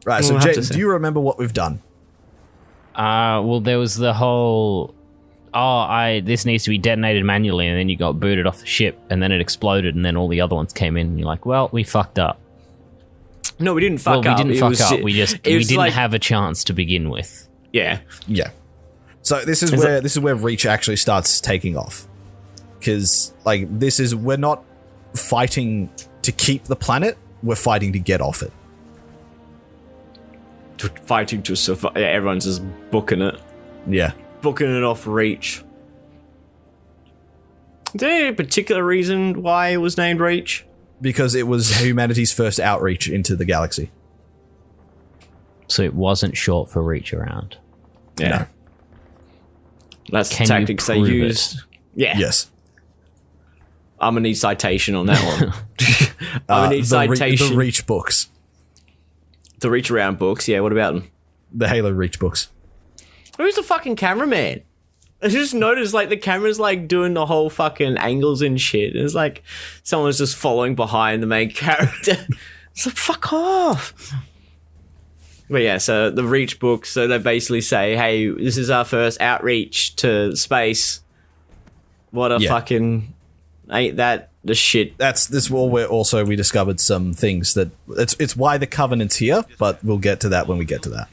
Right, so Jaiden, do you remember what we've done? Well, there was the whole... this needs to be detonated manually, and then you got booted off the ship, and then it exploded, and then all the other ones came in, and you're like, well, we fucked up. No, we didn't fuck up. We didn't fuck up. We didn't have a chance to begin with. Yeah. Yeah. So this is where Reach actually starts taking off. Because, like, we're not fighting to keep the planet, we're fighting to get off it. Fighting to survive. Yeah, everyone's just booking it. Yeah. Booking it off Reach. Is there any particular reason why it was named Reach? Because it was humanity's first outreach into the galaxy. So it wasn't short for reach around. Yeah. No. That's the tactics they used. Yeah. Yes. I'm gonna need citation on that one. I'm gonna need citation. The Reach books. The Reach Around books, yeah, what about them? The Halo Reach books. Who's the fucking cameraman? I just noticed, like, the camera's, like, doing the whole fucking angles and shit. It's like someone's just following behind the main character. It's like, fuck off. But yeah, so the Reach books, so they basically say, hey, this is our first outreach to space. What a fucking... Ain't that the shit? This war where also we discovered some things that... It's why the Covenant's here, but we'll get to that when we get to that.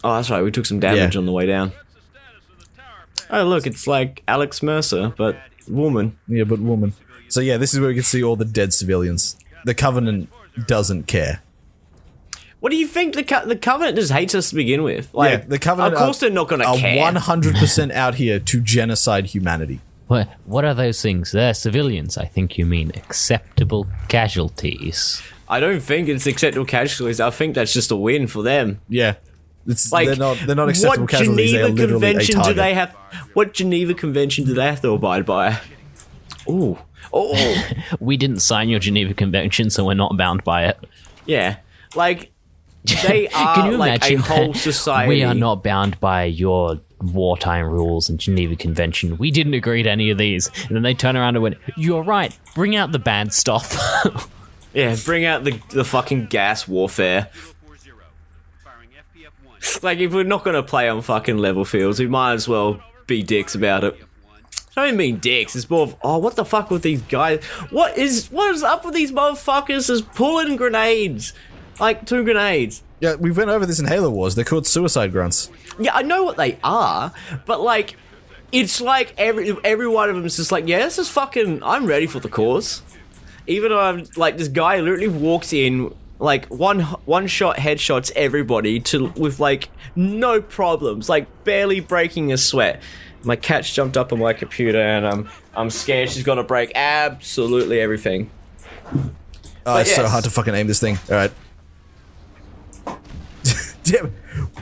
Oh, that's right. We took some damage on the way down. Oh, look, it's like Alex Mercer, but woman. Yeah, but woman. So yeah, this is where we can see all the dead civilians. The Covenant doesn't care. What do you think? The Covenant just hates us to begin with. Like, yeah, the Covenant of course they're not going to care. Are 100% out here to genocide humanity. What are those things? They're civilians. I think you mean acceptable casualties. I don't think it's acceptable casualties. I think that's just a win for them. Yeah. It's like, they're not acceptable casualties. They are literally a target. What Geneva Convention do they have to abide by? Ooh. Oh. We didn't sign your Geneva Convention, so we're not bound by it. Yeah. Like, they are Can you like imagine a whole society. We are not bound by your wartime rules and Geneva Convention. We didn't agree to any of these. And then they turn around and went, you're right, bring out the bad stuff. Yeah, bring out the fucking gas warfare. Like, if we're not going to play on fucking level fields, we might as well be dicks about it. I don't mean dicks, it's more of, what the fuck with these guys? What is up with these motherfuckers just pulling grenades? Like, 2 grenades. Yeah, we went over this in Halo Wars. They're called suicide grunts. Yeah, I know what they are, but, like, it's like every one of them is just like, yeah, this is fucking, I'm ready for the cause. Even though I'm, like, this guy literally walks in, like, one shot headshots everybody with, like, no problems, like, barely breaking a sweat. My cat's jumped up on my computer, and I'm scared she's gonna break absolutely everything. Oh, it's so hard to fucking aim this thing. All right. Damn,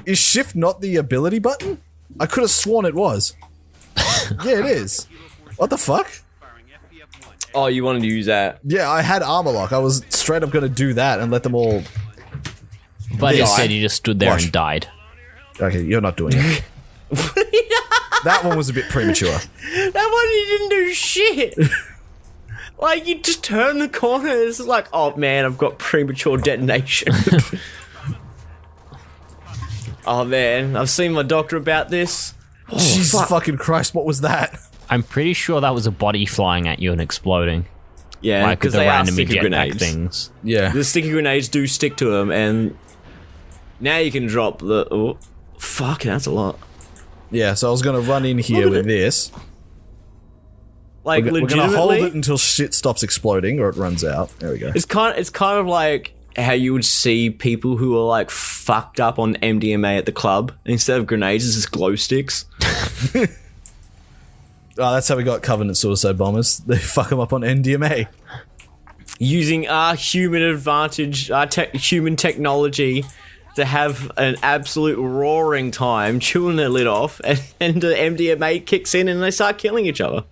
is shift not the ability button? I could have sworn it was. Yeah, it is. What the fuck? Oh, you wanted to use that? Yeah, I had armor lock. I was straight up gonna do that and let them all... But instead you just stood there and died. Okay, you're not doing it. That one was a bit premature. That one you didn't do shit. Like, you just turn the corner and it's like, oh man, I've got premature detonation. Oh man, I've seen my doctor about this. Oh, Jesus fucking Christ, what was that? I'm pretty sure that was a body flying at you and exploding. Yeah, like because the they are random sticky jetpack grenades. Things. Yeah. The sticky grenades do stick to them, and now you can drop the... Oh, fuck, that's a lot. Yeah, so I was gonna run in here with this. Like, we're legitimately... gonna hold it until shit stops exploding, or it runs out. There we go. It's kind of like how you would see people who are, like, fucked up on MDMA at the club. Instead of grenades, it's just glow sticks. Oh, that's how we got Covenant suicide bombers. They fuck them up on NDMA. Using our human advantage, our human technology to have an absolute roaring time, chewing their lid off, and the MDMA kicks in and they start killing each other.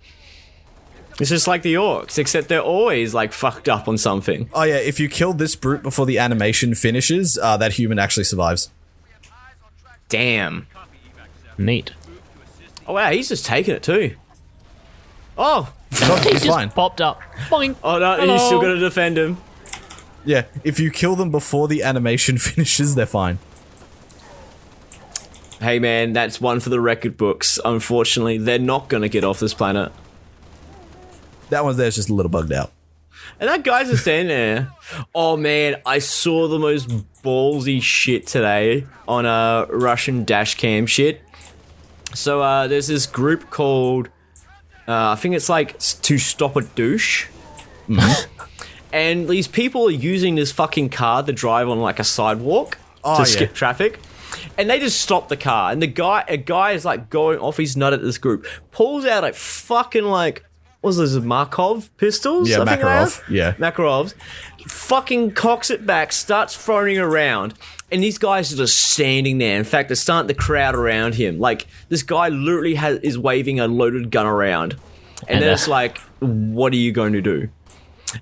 It's just like the orcs, except they're always, like, fucked up on something. Oh yeah, if you kill this brute before the animation finishes, that human actually survives. Damn. Neat. Oh wow, he's just taking it too. Oh! He's just fine. Popped up. Boing. Oh no, Hello. he's still gonna defend him. Yeah, if you kill them before the animation finishes, they're fine. Hey man, that's one for the record books. Unfortunately, they're not gonna get off this planet. That one there's just a little bugged out. And that guy's just standing there. Oh man, I saw the most ballsy shit today on a Russian dash cam shit. So there's this group called, I think it's like To Stop a Douche. And these people are using this fucking car to drive on like a sidewalk to skip traffic. And they just stop the car. And a guy is like going off his nut at this group. Pulls out a fucking like, what was this, Markov pistols? Yeah, Makarov. Yeah. Makarovs. Fucking cocks it back, starts throwing it around. And these guys are just standing there. In fact, they're starting to crowd around him. Like, this guy literally is waving a loaded gun around. And then it's like, what are you going to do?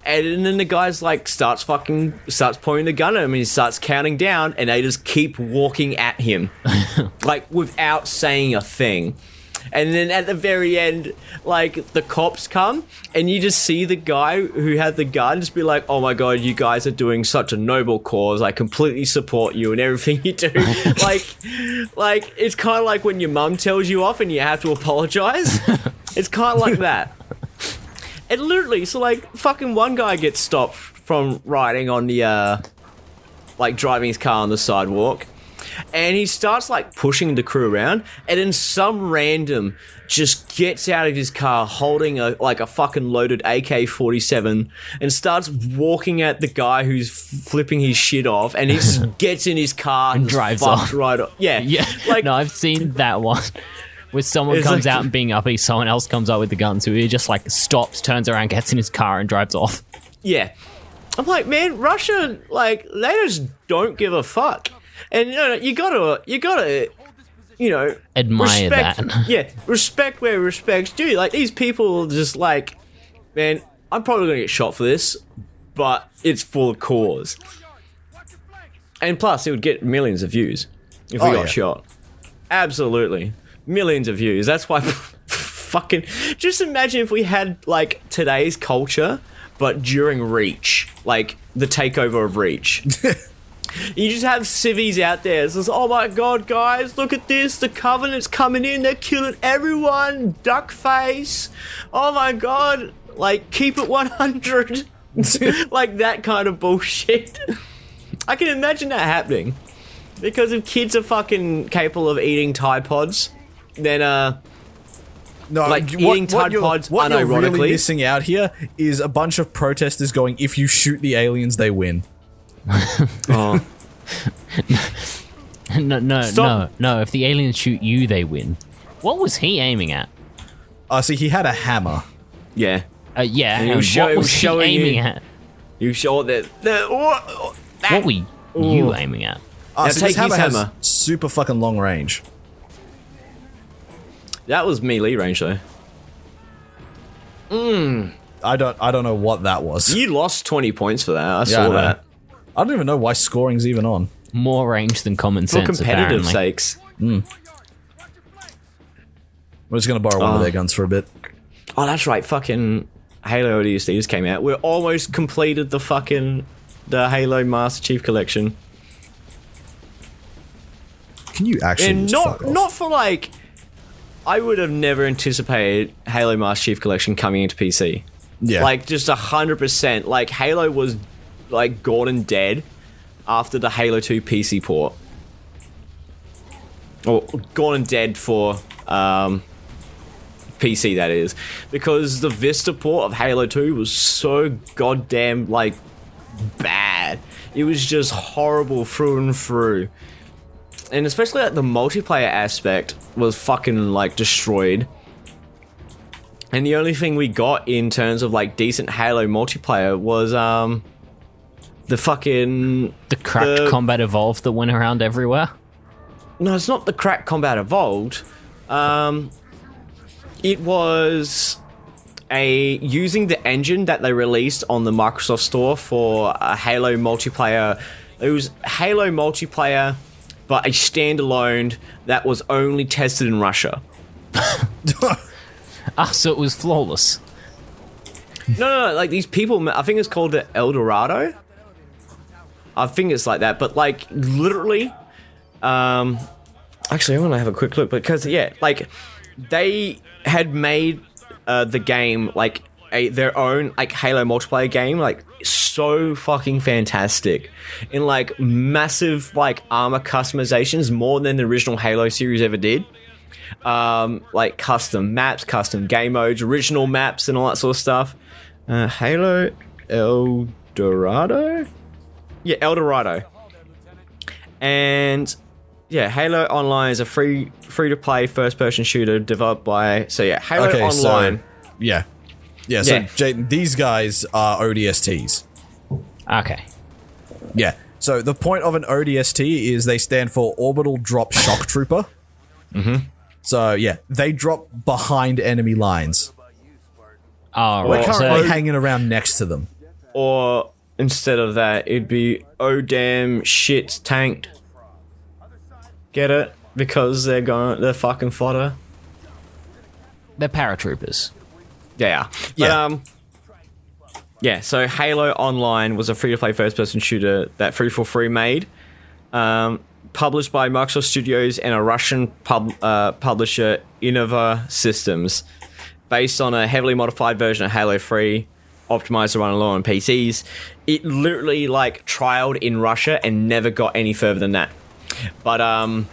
And then the guy's like, starts pointing the gun at him and he starts counting down and they just keep walking at him. Like, without saying a thing. And then at the very end, like, the cops come and you just see the guy who had the gun just be like, oh my god, you guys are doing such a noble cause. I completely support you and everything you do. like it's kind of like when your mum tells you off and you have to apologize. It's kind of like that. And literally, so like, fucking one guy gets stopped from riding on the, like, driving his car on the sidewalk. And he starts like pushing the crew around, and then some random just gets out of his car holding a fucking loaded AK-47 and starts walking at the guy who's flipping his shit off, and he just gets in his car and drives off. Right off. Yeah. Like, no, I've seen that one. Where someone comes like, out and being uppy, someone else comes up with the gun, so he just like stops, turns around, gets in his car, and drives off. Yeah. I'm like, man, Russia, like, they just don't give a fuck. And you gotta, Admire respect, that. Yeah, respect where respect's due. Like, these people are just like, man, I'm probably gonna get shot for this, but it's for the cause. And plus, it would get millions of views if we got shot. Absolutely. Millions of views. That's why fucking... Just imagine if we had, like, today's culture, but during Reach. Like, the takeover of Reach. You just have civvies out there. It says, oh my god, guys, look at this. The Covenant's coming in. They're killing everyone. Duckface. Oh my god. Like, keep it 100. Like, that kind of bullshit. I can imagine that happening. Because if kids are fucking capable of eating Tide Pods, then, no, like, eating Tide Pods what you're unironically... really missing out here is a bunch of protesters going, if you shoot the aliens, they win. Oh. No. If the aliens shoot you, they win. What was he aiming at? See, he had a hammer. Yeah. Yeah. And What was he aiming at? You show that. What were you aiming at? So take this hammer his has hammer. super fucking long range. That was melee range, though. I don't know what that was. You lost 20 points for that. I saw that. I don't even know why scoring's even on. More range than common sense, For competitive apparently. sakes. We're just gonna borrow one of their guns for a bit. Oh, that's right. Fucking Halo ODST just came out. We're almost completed the Halo Master Chief Collection. Can you actually And just fuck off? not for like... I would have never anticipated Halo Master Chief Collection coming into PC. Yeah. Like, just 100%. Like, Halo was, like, gone and dead after the Halo 2 PC port. Or, gone and dead for, PC, that is. Because the Vista port of Halo 2 was so goddamn, like, bad. It was just horrible through and through. And especially, like, the multiplayer aspect was fucking, like, destroyed. And the only thing we got in terms of, like, decent Halo multiplayer was, the fucking... The cracked Combat Evolved that went around everywhere? No, it's not the cracked Combat Evolved. It was using the engine that they released on the Microsoft Store for a Halo multiplayer. It was Halo multiplayer, but a standalone that was only tested in Russia. So it was flawless. No, like these people, I think it's called the El Dorado. I think it's like that, but like literally, actually I want to have a quick look because like they had made the game like their own like Halo multiplayer game, like so fucking fantastic, in like massive like armor customizations, more than the original Halo series ever did. Like custom maps, custom game modes, original maps, and all that sort of stuff. Halo El Dorado? Yeah, El Dorado. And yeah, Halo Online is a free to play first person shooter developed by Halo Online. So Jaiden, these guys are ODSTs. Okay. Yeah. So the point of an ODST is they stand for Orbital Drop Shock Trooper. Mm-hmm. So yeah, they drop behind enemy lines. Oh, We're right. currently hanging around next to them. Or instead of that, it'd be oh damn shit tanked. Get it? Because they're fucking fodder. They're paratroopers. Yeah. Yeah. But, so Halo Online was a free-to-play first-person shooter that 343 made, published by Microsoft Studios and a Russian publisher, Innova Systems, based on a heavily modified version of Halo 3, optimized to run alone on PCs. It literally, like, trialed in Russia and never got any further than that. But,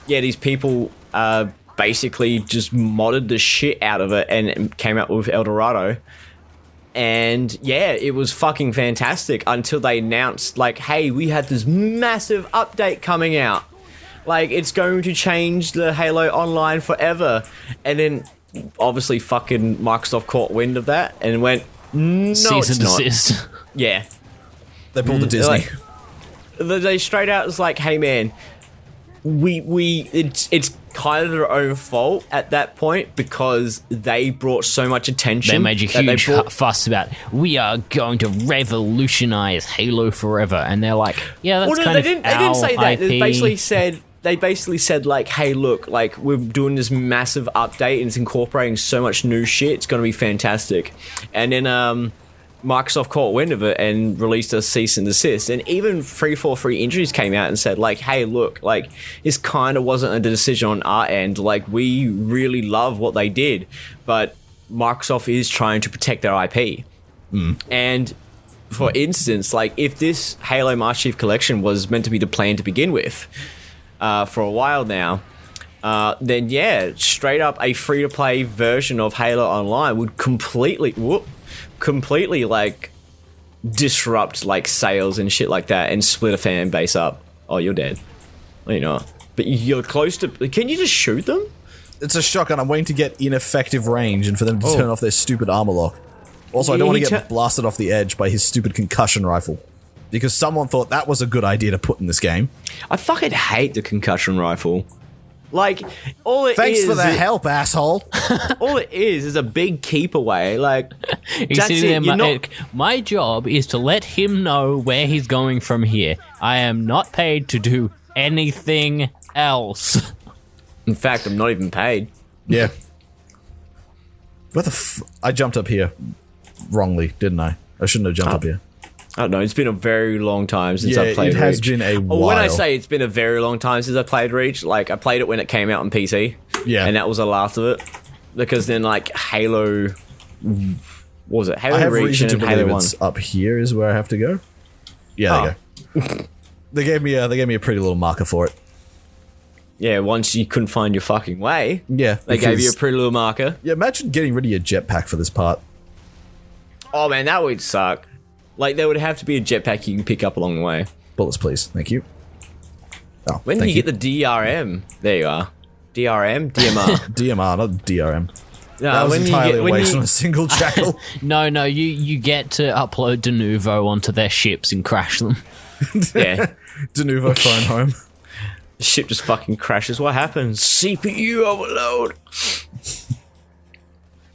these people basically just modded the shit out of it and came out with El Dorado. And yeah, it was fucking fantastic until they announced, like, hey, we had this massive update coming out. Like, it's going to change the Halo Online forever. And then, obviously, fucking Microsoft caught wind of that and went, no, Cease it's and not. desist. Yeah. They pulled the Disney. They straight out was like, hey, man, it's kind of their own fault at that point because they brought so much attention. They made a huge fuss about, we are going to revolutionize Halo forever, and they're like, yeah, that's kind of they didn't say that. IP. They basically said like, hey, look, like we're doing this massive update and it's incorporating so much new shit. It's going to be fantastic. And then Microsoft caught wind of it and released a cease and desist. And even 343 Industries came out and said, like, hey, look, like, this kind of wasn't a decision on our end. Like, we really love what they did, but Microsoft is trying to protect their IP. And for instance, like, if this Halo Master Chief Collection was meant to be the plan to begin with for a while now, then yeah, straight up a free-to-play version of Halo Online would completely like disrupt like sales and shit like that and split a fan base up. Oh, you're dead. You know, but you're close to. Can you just shoot them? It's a shotgun. I'm waiting to get in effective range and for them to turn off their stupid armor lock. Also, I don't want to get blasted off the edge by his stupid concussion rifle. Because someone thought that was a good idea to put in this game. I fucking hate the concussion rifle. Like, all it Thanks is... for the help, asshole. All it is a big keep away. Like, He's that's sitting it. there, my job is to let him know where he's going from here. I am not paid to do anything else. In fact, I'm not even paid. Yeah. What the I jumped up here wrongly, didn't I? I shouldn't have jumped up here. I don't know. It's been a very long time since I played Reach. It has been a while. When I say it's been a very long time since I played Reach, like, I played it when it came out on PC. Yeah. And that was the last of it. Because then, like, Halo... What was it? Halo Reach and Halo 1. It's up here is where I have to go. Yeah, there you go. They gave me a pretty little marker for it. Yeah, once you couldn't find your fucking way. Yeah. They gave you a pretty little marker. Yeah, imagine getting rid of your jetpack for this part. Oh, man, that would suck. Like, there would have to be a jetpack you can pick up along the way. Bullets, please. Thank you. Oh, when do you get the DRM? There you are. DRM? DMR. DMR, not DRM. No, that was entirely a waste on a single jackal. No, you get to upload Denuvo onto their ships and crash them. Yeah. Denuvo phone home. The ship just fucking crashes. What happens? CPU overload.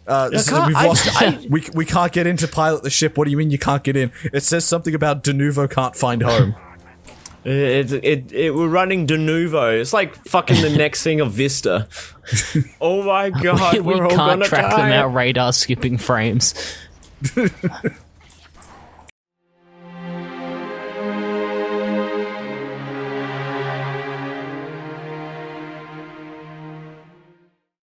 We've lost. We can't get in to pilot the ship. What do you mean you can't get in? It says something about Denuvo can't find home. We're running Denuvo. It's like fucking the next thing of Vista. Oh my god, we we're all can't gonna track die. them. Our radar skipping frames.